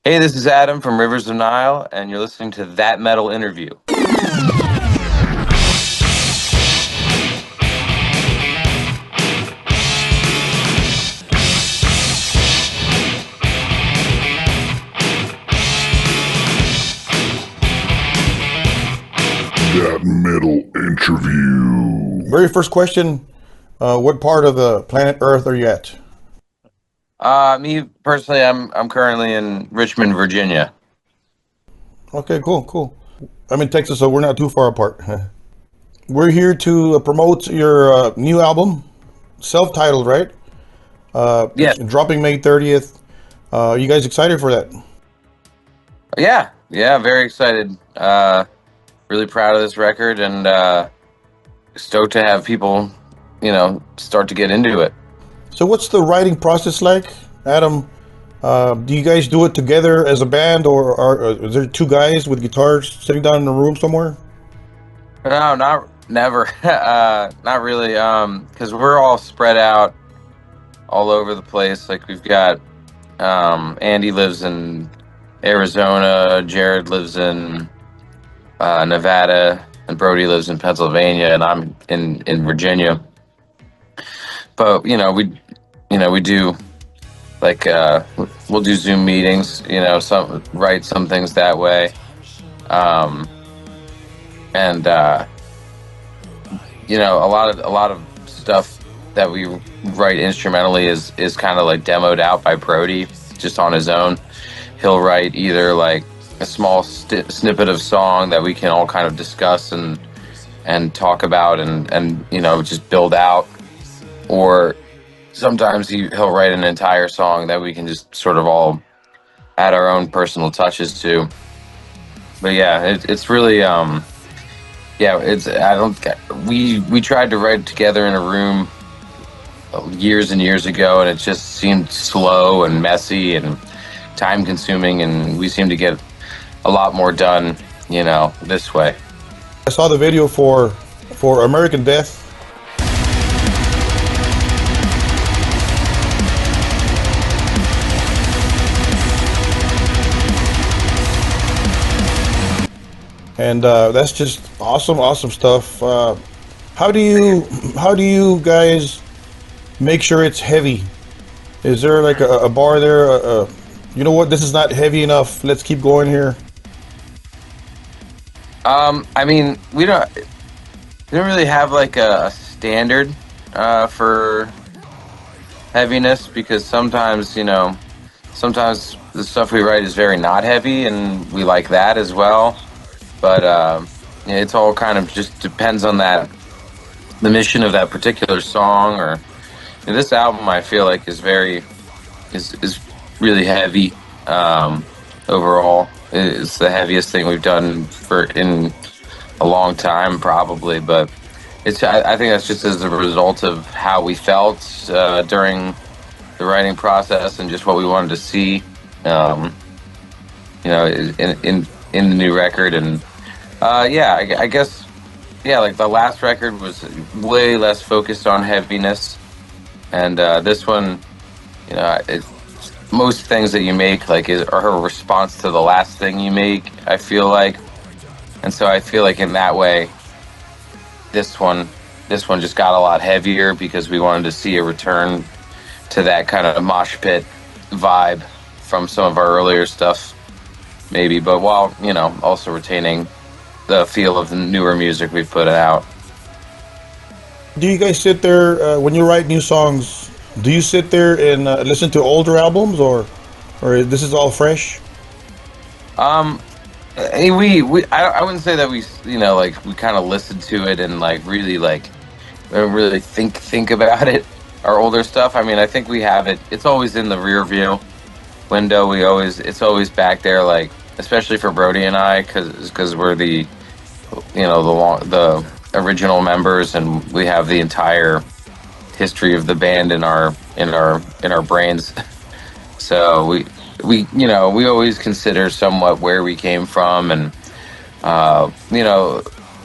Hey, this is Adam from Rivers of Nile, and you're listening to That Metal Interview. That Metal Interview. Very first question, what part of the planet Earth are you at? Me personally, I'm currently in Richmond, Virginia. Okay, cool. I'm in Texas, so we're not too far apart. We're here to promote your new album, self-titled, right? It's Yes, dropping May 30th. Are you guys excited for that? yeah, very excited. Really proud of this record, and stoked to have people, start to get into it. So what's the writing process like? Adam, do you guys do it together as a band, or is there two guys with guitars sitting down in a room somewhere? No, not never. Not really. Because we're all spread out all over the place. Like we've got Andy lives in Arizona, Jared lives in Nevada, and Brody lives in Pennsylvania, and I'm in Virginia. But we do like we'll do Zoom meetings. Some write some things that way, um, and a lot of stuff that we write instrumentally is kind of like demoed out by Brody just on his own. He'll write either like a small snippet of song that we can all kind of discuss and talk about and just build out, or sometimes he'll write an entire song that we can just sort of all add our own personal touches to. But yeah, it's really yeah, it's I don't we tried to write it together in a room years and years ago, and it just seemed slow and messy and time consuming, and we seem to get a lot more done this way. I saw the video for American Death. And that's just awesome stuff. How do you guys make sure it's heavy? Is there like a bar there? You know what? This is not heavy enough. Let's keep going here. I mean, we don't really have like a standard for heaviness, because sometimes the stuff we write is very not heavy, and we like that as well. But it's all kind of just depends on the mission of that particular song. Or this album, I feel like is really heavy. Overall, it's the heaviest thing we've done for in a long time, probably. But I think that's just as a result of how we felt during the writing process and just what we wanted to see, um, in the new record. And yeah, I guess, yeah, like the last record was way less focused on heaviness, and this one, most things that you make are a response to the last thing you make, I feel like. And so I feel like in that way, this one just got a lot heavier because we wanted to see a return to that kind of mosh pit vibe from some of our earlier stuff, maybe, but while also retaining the feel of the newer music we've put out. Do you guys sit there when you write new songs? Do you sit there and listen to older albums, or this is all fresh? Um, I wouldn't say that we kind of listened to it and really think about it. Our older stuff. I mean, I think we have it. It's always in the rear view window. It's always back there, like especially for Brody and I, because we're the original members, and we have the entire history of the band in our brains. So we always consider somewhat where we came from, and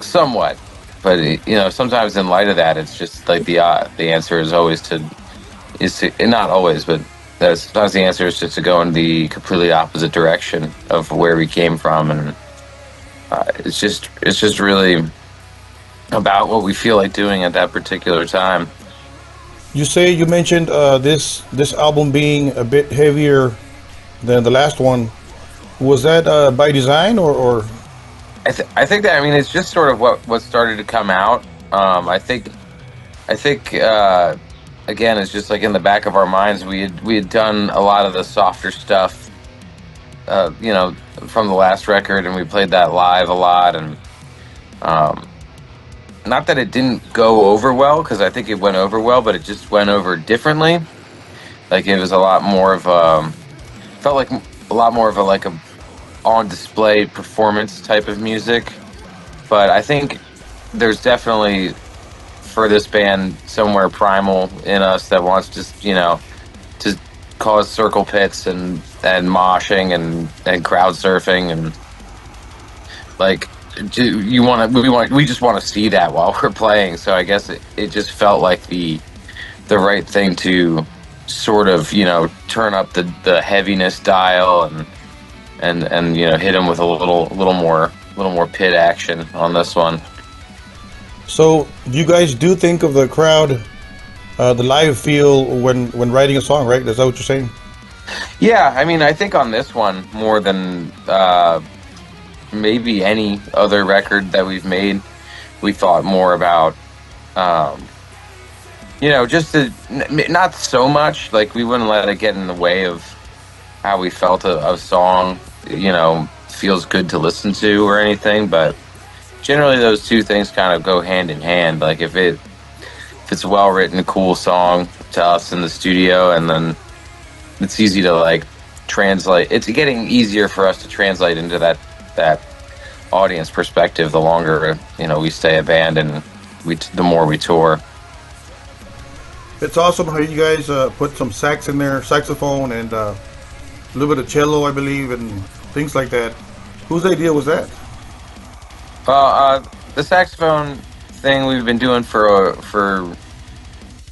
somewhat. But sometimes in light of that, it's just like the answer is always to, and not always, but sometimes the answer is just to go in the completely opposite direction of where we came from, and it's just really about what we feel like doing at that particular time. You mentioned this album being a bit heavier than the last one. Was that by design or I think that, I mean, it's just sort of what started to come out. I think again, it's just like in the back of our minds. We had done a lot of the softer stuff, you know, from the last record, and we played that live a lot. And um, not that it didn't go over well, because I think it went over well, but it just went over differently. Like it was a lot more of felt like a lot more of a on display performance type of music. But I think there's definitely, for this band, somewhere primal in us that wants to cause circle pits and moshing and crowd surfing, and like we just want to see that while we're playing. So I guess it just felt like the right thing to sort of, turn up the heaviness dial, and hit them with a little more pit action on this one. so? You guys do think of the crowd, the live feel when writing a song, right? Is that what you're saying? Yeah, I mean, I think on this one more than maybe any other record that we've made, we thought more about, um, just not so much like we wouldn't let it get in the way of how we felt a song, feels good to listen to or anything. But generally, those two things kind of go hand in hand. Like if it's a well written, cool song to us in the studio, and then it's easy to like translate. It's getting easier for us to translate into that audience perspective the longer we stay a band, and the more we tour. It's awesome how you guys put some sax in there, saxophone, and a little bit of cello, I believe, and things like that. Whose idea was that? The saxophone thing we've been doing for a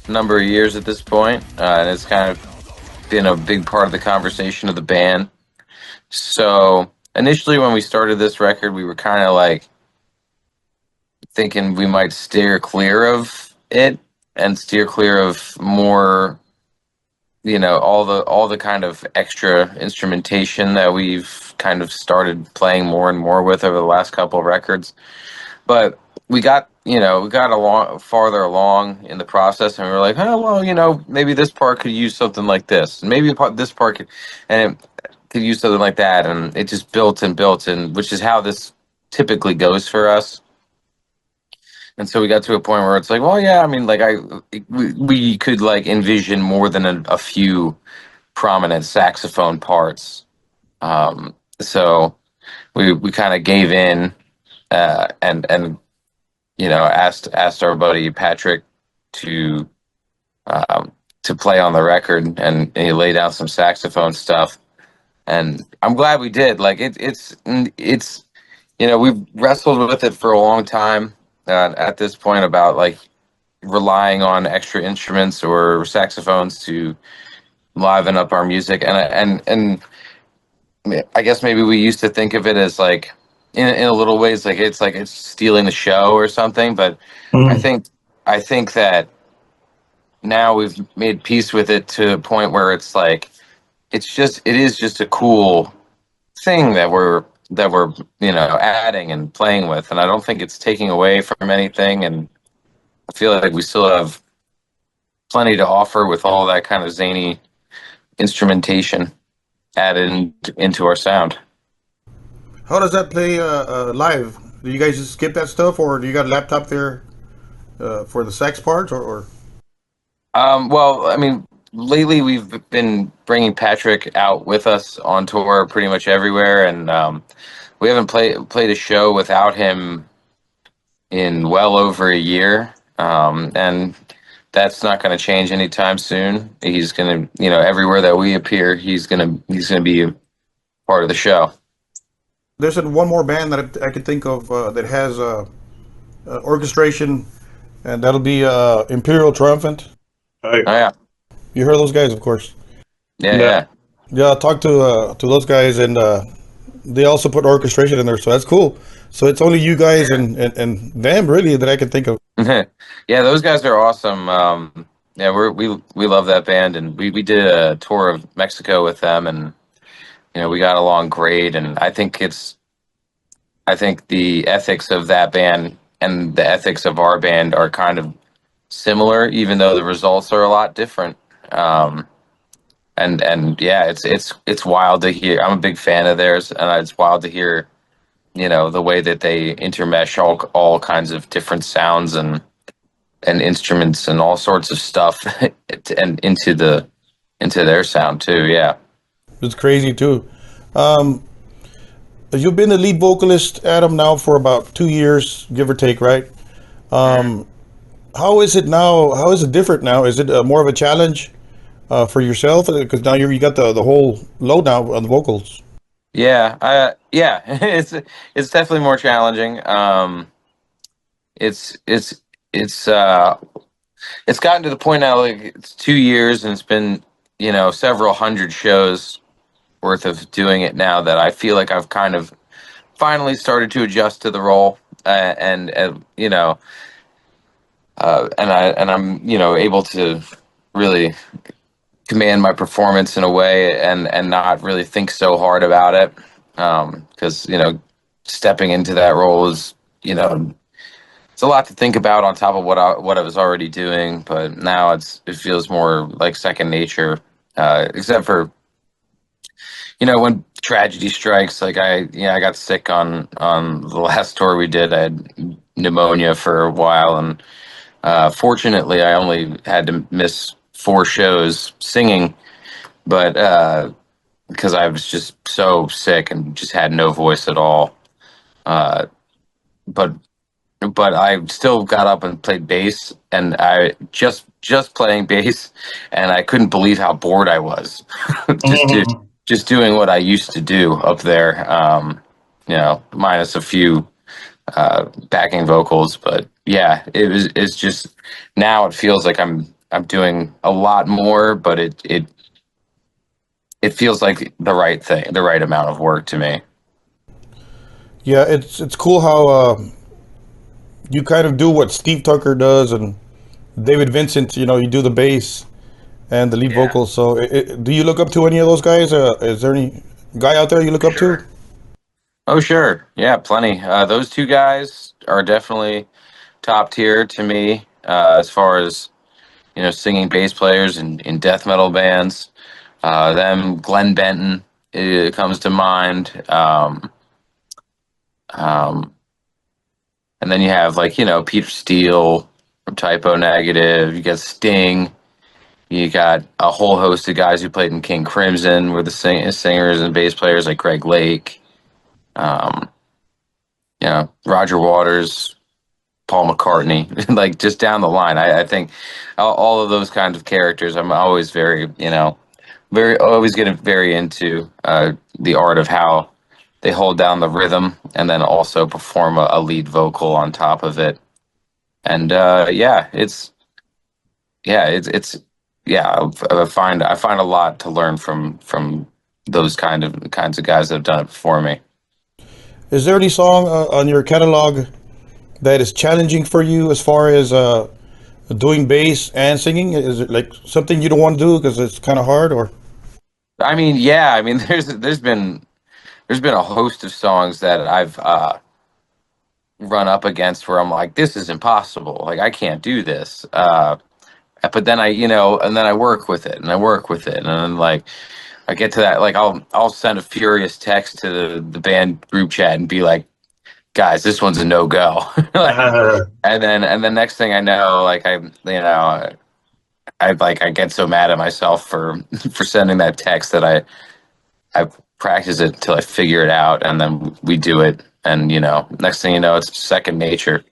number of years at this point, and it's kind of been a big part of the conversation of the band. So initially, when we started this record, we were kind of like thinking we might steer clear of it and steer clear of more, all the kind of extra instrumentation that we've kind of started playing more and more with over the last couple of records. But we got farther along in the process, and we were like, oh well, maybe this part could use something like this, and maybe this part could, and it could use something like that, and it just built and built, and which is how this typically goes for us. And so we got to a point where it's like, well, yeah, I mean, like we could like envision more than a few prominent saxophone parts. So we kind of gave in, and asked our buddy Patrick to to play on the record, and he laid out some saxophone stuff, and I'm glad we did. Like it's we've wrestled with it for a long time, at this point, about like relying on extra instruments or saxophones to liven up our music, and I guess maybe we used to think of it as like, in a little ways, like it's stealing the show or something. But I Mm. think I think that now we've made peace with it to a point where it's like it is just a cool thing that we're adding and playing with, and I don't think it's taking away from anything. And I feel like we still have plenty to offer with all that kind of zany instrumentation added into our sound. How does that play live? Do you guys just skip that stuff, or do you got a laptop there for the sax parts, or? Well, I mean, lately we've been bringing Patrick out with us on tour pretty much everywhere, and we haven't played a show without him in well over a year, and that's not going to change anytime soon. He's going to, everywhere that we appear, he's going to be a part of the show. There's one more band that I could think of that has orchestration, and that'll be Imperial Triumphant. Right. Oh yeah, You heard those guys, of course. Yeah, Yeah. yeah. Yeah, I talked to those guys, and they also put orchestration in there, so that's cool. So it's only you guys and them really that I can think of. Yeah, those guys are awesome. Yeah, we love that band, and we did a tour of Mexico with them, and we got along great. And I think the ethics of that band and the ethics of our band are kind of similar, even though the results are a lot different. Um, and yeah, it's wild to hear. I'm a big fan of theirs, and it's wild to hear the way that they intermesh all kinds of different sounds and instruments and all sorts of stuff and into their sound too. Yeah. It's crazy too. Um, you've been the lead vocalist, Adam, now for about 2 years, give or take, right? Um, how is it now? How is it different now? Is it more of a challenge for yourself? Because now you got the whole load now on the vocals. Yeah, yeah, it's definitely more challenging. It's it's it's uh it's gotten to the point now, like it's 2 years and it's been several hundred shows worth of doing it now, that I feel like I've kind of finally started to adjust to the role, and I'm able to really command my performance in a way, and not really think so hard about it, because stepping into that role is it's a lot to think about on top of what I was already doing. But now it feels more like second nature, except for when tragedy strikes. Like I got sick on the last tour we did. I had pneumonia for a while, and fortunately I only had to miss 4 shows singing, but because I was just so sick and just had no voice at all. Uh, but I still got up and played bass, and I just playing bass, and I couldn't believe how bored I was. just do, just doing what I used to do up there. Minus a few backing vocals, but yeah, it's just now it feels like I'm doing a lot more, but it feels like the right thing, the right amount of work to me. Yeah, it's cool how you kind of do what Steve Tucker does and David Vincent. You do the bass and the lead Yeah. vocals. So, do you look up to any of those guys? Is there any guy out there you look up to? Sure. Oh, sure. Yeah, plenty. Those two guys are definitely top tier to me, as far as singing bass players in death metal bands. Glenn Benton comes to mind. Um, and then you have, like, Peter Steele from Typo Negative. You got Sting. You got a whole host of guys who played in King Crimson, were the singers and bass players, like Greg Lake. Um, Roger Waters, Paul McCartney, like just down the line. I think all of those kinds of characters, I'm always very always getting very into the art of how they hold down the rhythm and then also perform a lead vocal on top of it. And it's yeah. I find a lot to learn from those kinds of guys that have done it before me. Is there any song on your catalog that is challenging for you as far as doing bass and singing? Is it like something you don't want to do because it's kind of hard, or? I mean, yeah. I mean, there's been a host of songs that I've run up against where I'm like, this is impossible. Like, I can't do this. But then and then I work with it, and I work with it, and then, like, I get to that, like, I'll send a furious text to the band group chat and be like, guys, this one's a no go. Like, and then next thing I know, like, I get so mad at myself for for sending that text that I practice it until I figure it out, and then we do it, and next thing you know, it's second nature.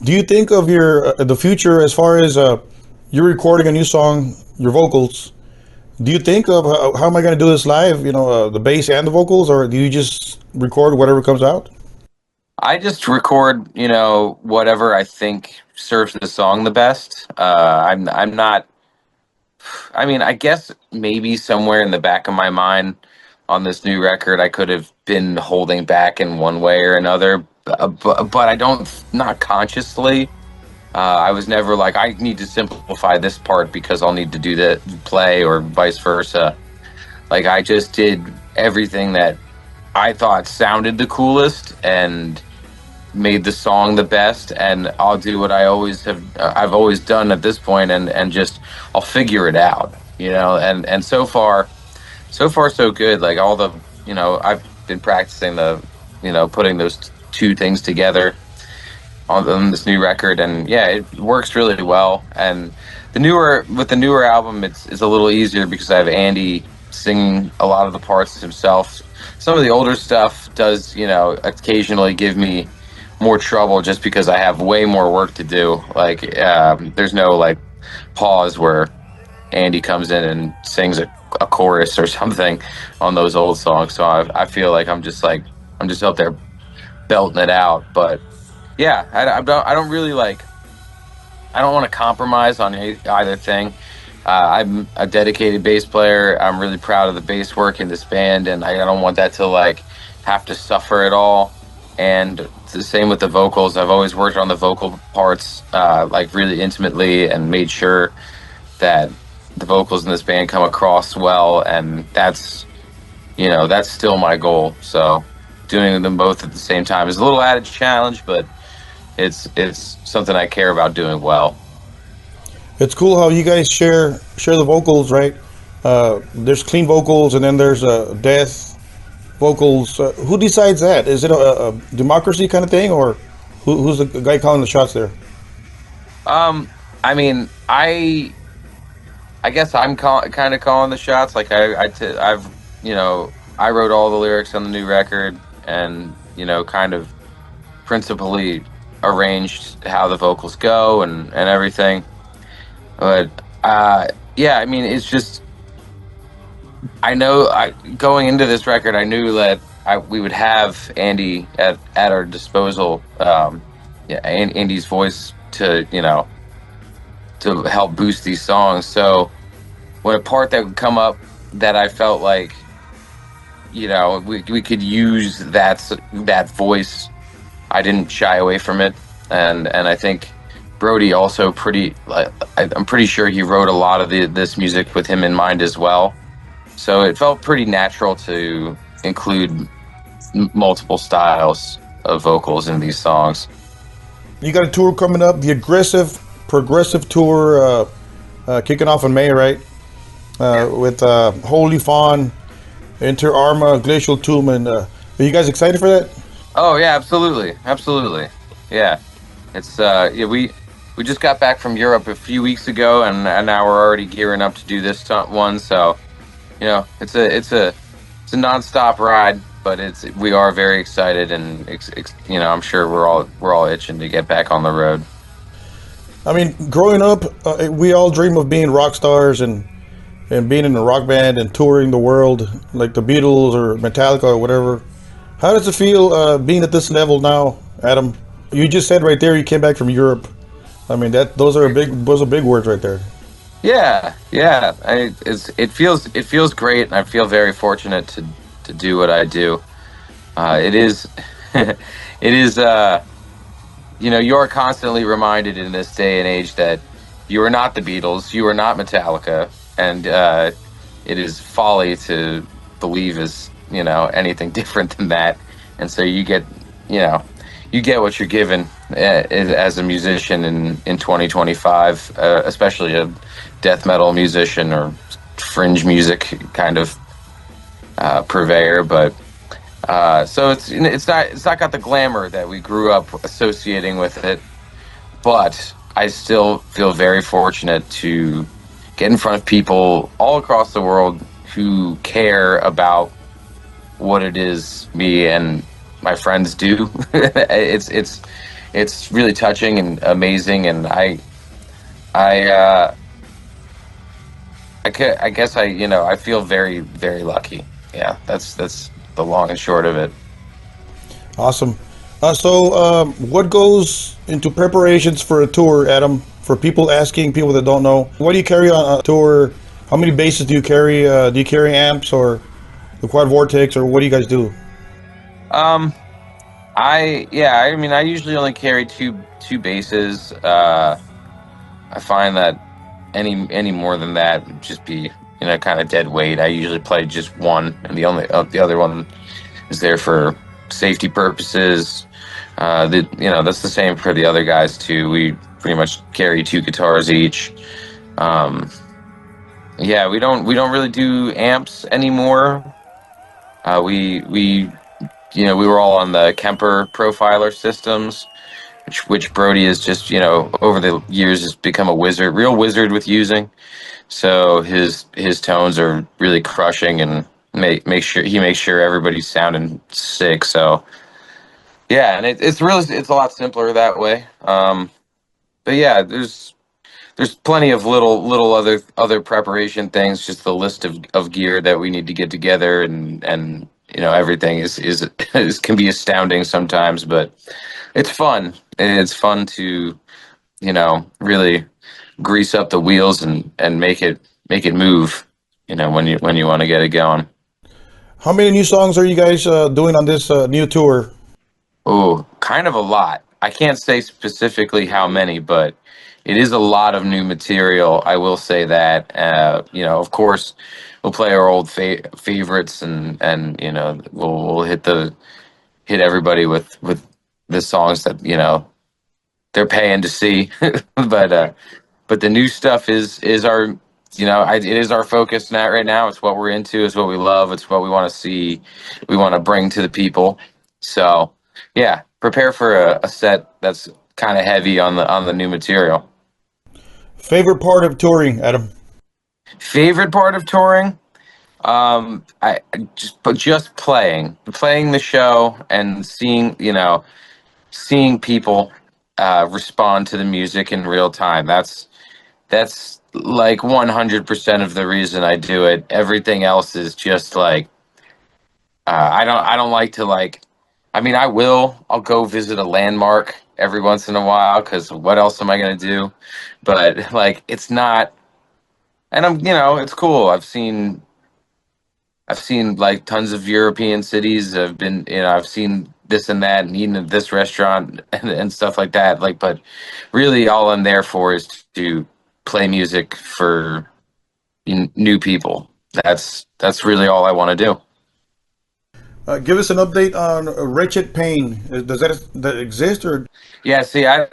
Do you think of your the future as far as you're recording a new song, your vocals? Do you think of how am I going to do this live? The bass and the vocals, or do you just record whatever comes out? I just record, whatever I think serves the song the best. I'm not I mean, I guess maybe somewhere in the back of my mind on this new record, I could have been holding back in one way or another, but I don't, not consciously. I was never like, I need to simplify this part because I'll need to do the play or vice versa. Like, I just did everything that I thought sounded the coolest and made the song the best, and I'll do what I've always done at this point, and just I'll figure it out, and so far so good. Like, all the, I've been practicing putting those two things together on this new record, and yeah, it works really well. And the newer album, it's a little easier because I have Andy singing a lot of the parts himself. Some of the older stuff does, occasionally give me more trouble just because I have way more work to do. Like, there's no like pause where Andy comes in and sings a chorus or something on those old songs. So I feel like I'm just out there belting it out. But yeah, I don't really like, I don't want to compromise on either thing. I'm a dedicated bass player. I'm really proud of the bass work in this band, and I don't want that to like have to suffer at all. And it's the same with the vocals. I've always worked on the vocal parts like really intimately and made sure that the vocals in this band come across well, and that's still my goal. So doing them both at the same time is a little added challenge, but it's something I care about doing well. It's cool how you guys share the vocals, right? There's clean vocals, and then there's death vocals. Who decides that? Is it a democracy kind of thing, or who's the guy calling the shots there? I mean, I guess I'm kind of calling the shots. Like, I've I wrote all the lyrics on the new record, and kind of principally arranged how the vocals go and everything. But yeah, I mean, it's just, I know, going into this record, I knew that we would have Andy at our disposal. Yeah, Andy's voice to help boost these songs. So when a part that would come up that I felt like, we could use that voice, I didn't shy away from it. And I think Brody also I'm pretty sure he wrote a lot of this music with him in mind as well. So it felt pretty natural to include multiple styles of vocals in these songs. You got a tour coming up, the aggressive progressive tour, kicking off in May, right? With Holy Fawn, Inter Arma, Glacial Tomb, and are you guys excited for that? Oh yeah, absolutely. Yeah, it's yeah, we just got back from Europe a few weeks ago, and now we're already gearing up to do this one. So it's a nonstop ride, but we are very excited, and I'm sure we're all itching to get back on the road. I mean, growing up, we all dream of being rock stars and being in a rock band and touring the world like the Beatles or Metallica or whatever. How does it feel being at this level now, Adam? You just said right there you came back from Europe. I mean, those are big words right there. Yeah. It feels great, and I feel very fortunate to do what I do. It is, it is. You are constantly reminded in this day and age that you are not the Beatles, you are not Metallica, and it is folly to believe anything different than that. And so you get what you're given as a musician in 2025, especially a death metal musician or fringe music kind of purveyor. But so it's not got the glamour that we grew up associating with it, but I still feel very fortunate to get in front of people all across the world who care about what it is me and my friends do. It's really touching and amazing, and I guess I feel very, very lucky. Yeah, that's the long and short of it. Awesome. So what goes into preparations for a tour, Adam? For people asking, people that don't know, what do you carry on a tour? How many basses do you carry? Do you carry amps or the quad vortex, or what do you guys do? Um, I mean, I usually only carry two bases. I find that any more than that would just be kind of dead weight. I usually play just one, and the other one is there for safety purposes. That's the same for the other guys too. We pretty much carry two guitars each. Um, yeah, we don't really do amps anymore. We were all on the Kemper profiler systems, which Brody has just over the years has become a real wizard with using. So his tones are really crushing, and makes sure everybody's sounding sick. So yeah, and it's a lot simpler that way. But yeah, there's plenty of little other preparation things, just the list of gear that we need to get together, and everything is can be astounding sometimes, but it's fun. It's fun to really grease up the wheels and make it move, when you want to get it going. How many new songs are you guys doing on this new tour? Oh, kind of a lot. I can't say specifically how many, but it is a lot of new material. I will say that. Of course, we'll play our old favorites, and we'll hit everybody with the songs that they're paying to see. But the new stuff is our it is our focus now. Right now, it's what we're into. It's what we love. It's what we want to see. We want to bring to the people. So yeah, prepare for a set that's kind of heavy on the new material. Favorite part of touring, Adam? Favorite part of touring? Just playing the show and seeing people respond to the music in real time. That's like 100% of the reason I do it. Everything else is just like I don't like to like. I mean, I'll go visit a landmark every once in a while because what else am I gonna do? But like, it's not, and it's cool. I've seen like tons of European cities. I've seen this and that, and eaten at this restaurant and stuff like that. Like, but really, all I'm there for is to play music for new people. That's really all I want to do. Give us an update on Wretched Pain. Does that exist, or Yeah, see, I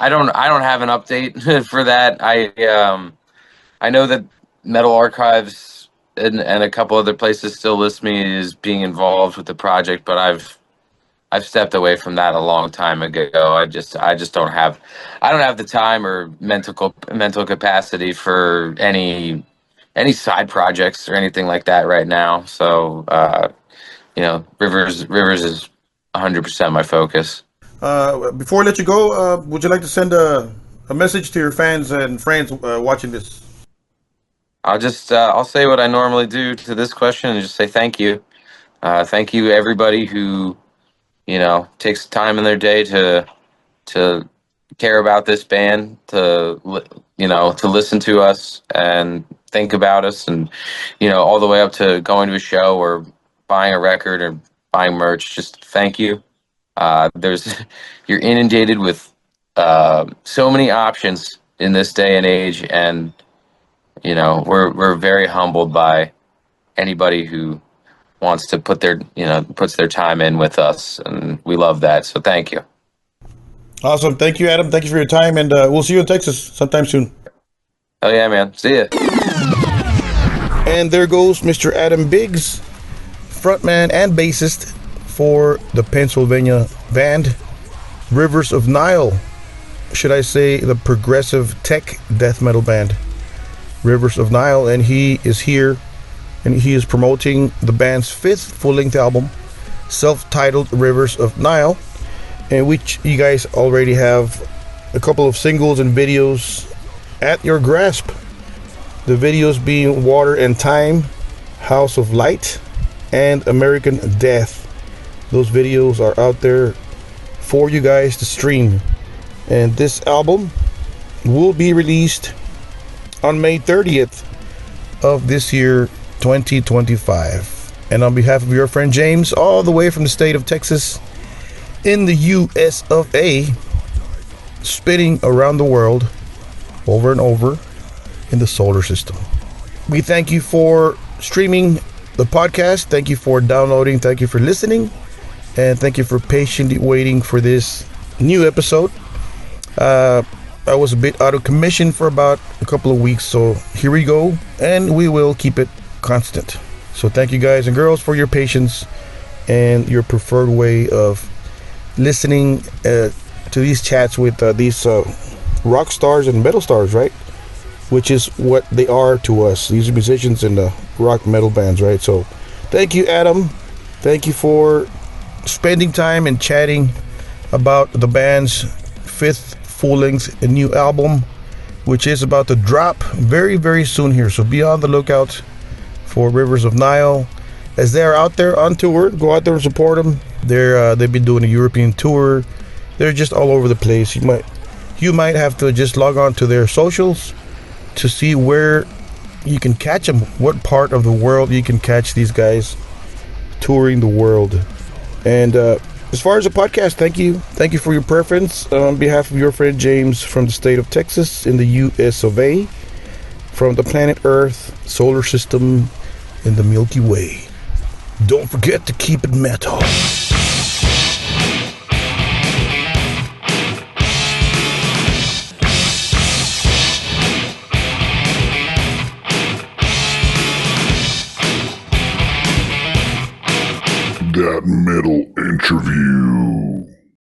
don't have an update for that. I know that Metal Archives and a couple other places still list me as being involved with the project, but I've stepped away from that a long time ago. I just don't have the time or mental capacity for any side projects or anything like that right now. So Rivers is 100% my focus. before I let you go, would you like to send a message to your fans and friends watching this? I'll say what I normally do to this question and just say thank you. Thank you everybody who takes time in their day to care about this band, to listen to us and think about us, and all the way up to going to a show or buying a record or buying merch. Just thank you. There's You're inundated with so many options in this day and age, and we're very humbled by anybody who wants to puts their time in with us, and we love that. So thank you. Awesome. Thank you, Adam. Thank you for your time, and we'll see you in Texas sometime soon. Oh yeah, man. See ya. And there goes Mr. Adam Biggs, frontman and bassist for the Pennsylvania band Rivers of Nile. Should I say the progressive tech death metal band Rivers of Nile, and he is here and he is promoting the band's fifth full-length album, self-titled Rivers of Nile, in which you guys already have a couple of singles and videos at your grasp. The videos being Water and Time, House of Light, and American Death. Those videos are out there for you guys to stream. And this album will be released on May 30th of this year, 2025. And on behalf of your friend James, all the way from the state of Texas, in the US of A, spinning around the world, over and over in the solar system. We thank you for streaming the podcast. Thank you for downloading. Thank you for listening. And thank you for patiently waiting for this new episode. I was a bit out of commission for about a couple of weeks, so here we go, and we will keep it constant. So thank you guys and girls for your patience and your preferred way of listening to these chats with these rock stars and metal stars, right? Which is what they are to us. These are musicians in the rock metal bands, right? So thank you, Adam. Thank you for spending time and chatting about the band's 5th full-length new album, which is about to drop very, very soon here. So be on the lookout for Rivers of Nile as they are out there on tour. Go out there and support them. They've been doing a European tour. They're just all over the place. You might have to just log on to their socials to see where you can catch them, what part of the world you can catch these guys touring the world. And as far as the podcast, thank you for your preference. On behalf of your friend James from the state of Texas in the US of A, from the planet Earth, solar system, in the Milky Way. Don't forget to keep it metal.